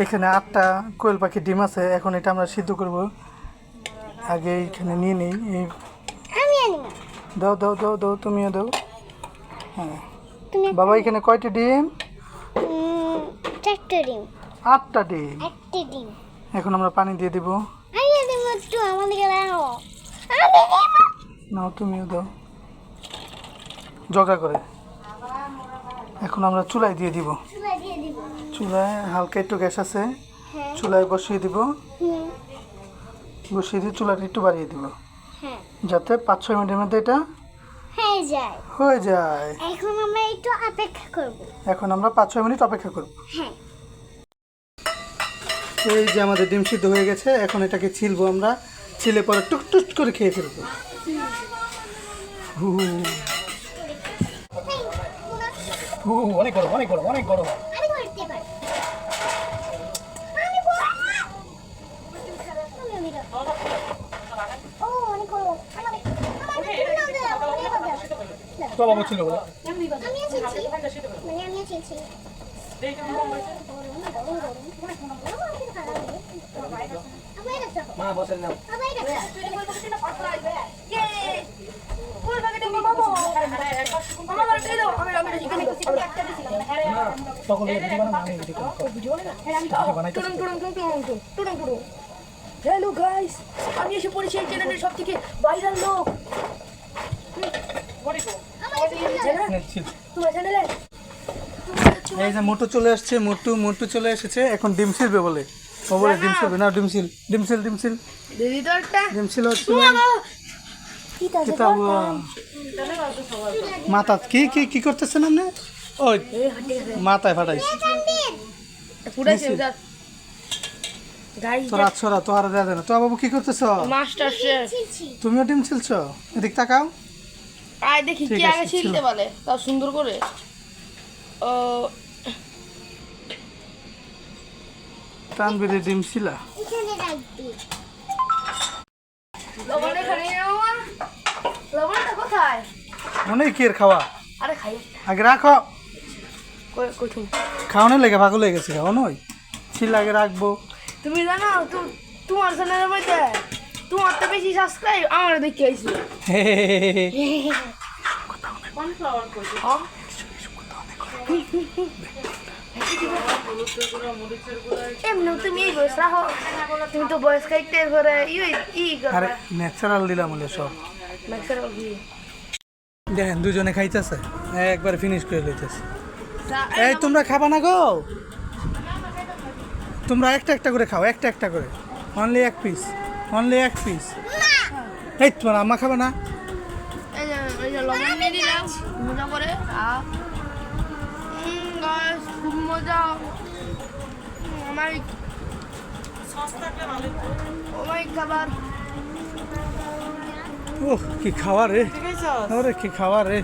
এখানে 8টা কোয়েল পাখির ডিম আছে। এখন এটা আমরা সিদ্ধ করব। আগে এখানে নিয়ে নেই। দাও দাও দাও দাও, তুমিও দাও। হ্যাঁ বাবা, এখানে কয়টি ডিম? 4টা ডিম। 8টা ডিম। 1টা ডিম। এখন আমরা পানি দিয়ে দিব। নাও, তুমিও দাও, জগা করে। এখন আমরা চুলায় দিয়ে দিব। চুলায় হালকা একটু গ্যাস আছে, চুলায় বসিয়ে দিব। বসিয়ে দিয়ে চুলাটা একটু বাড়িয়ে দিব, যাতে 5-6 মিনিটের মধ্যে এটা হয়ে যায়। এখন আমরা একটু অপেক্ষা করব। এখন আমরা 5-6 মিনিট অপেক্ষা করব। এই যে আমাদের ডিম সিদ্ধ হয়ে গেছে। এখন এটাকে ছিলবো আমরা। ছিলে পরে টুকটুক করে খেয়ে ফেলবো। অনেক গরম, অনেক গরম, অনেক গরম। বাবা ছিল বলে মা বসেন না। হ্যালো গাইস, আমি এসে পড়েছি এই চ্যানেলের সব থেকে ভাইরাল লোক। তোমার চ্যানেলে এই যে মোটু চলে আসছে। মোটু চলে এসেছে। এখন ডিম ছিলবে বলে। ও বলে ডিম ছিলবে না। ডিম ছিল দিদি তো একটা ডিম ছিল হচ্ছে মাথা কি কি কি করতেছেন আপনি? ওই মাথায় ফাটাইছে। পুরাইছে উদার গাইস। তোরা দেয়া দেয় না। তো বাবু কি করতেছ? Master chef. তুমিও ডিম ছিলছ? এদিক তাকাও। আয় দেখি কি আগে ছিলতে বলে, তাও সুন্দর করে। ও তানবীরের ডিম ছিলা। লবণ এখানে নাও। লবণটা কোথায়? অনেক কি এর খাওয়া। আরে খাই আগে রাখো। কই কই তুমি? খাওয়ানোর লেগে পাগল হয়ে গেছে। খাওয়ানো ছিল আগে রাখবো। তুমি জানো তোমার চ্যানেলের মধ্যে তোমার তো বেশি সাবস্ক্রাইব আমার দেখে আইছি। এমনি তুমি এই বয়স রাখো, তুমি তো বয়স খাইতে করে আরে ন্যাচারাল দিলাম হলে সব। দেখেন দুজনে খাইতেছে, একবার ফিনিশ করে লইতেছে। এই তোমরা খাবা না গো? তোমরা একটা করে খাও, একটা করে। অনলি এক পিস। এই তোমার আম্মা খাবে না? লবণ নিয়ে দিলাম মজা করে। খুব মজা। আমার খাবার। ওহ কি খাওয়া রে, কি খাওয়া রে।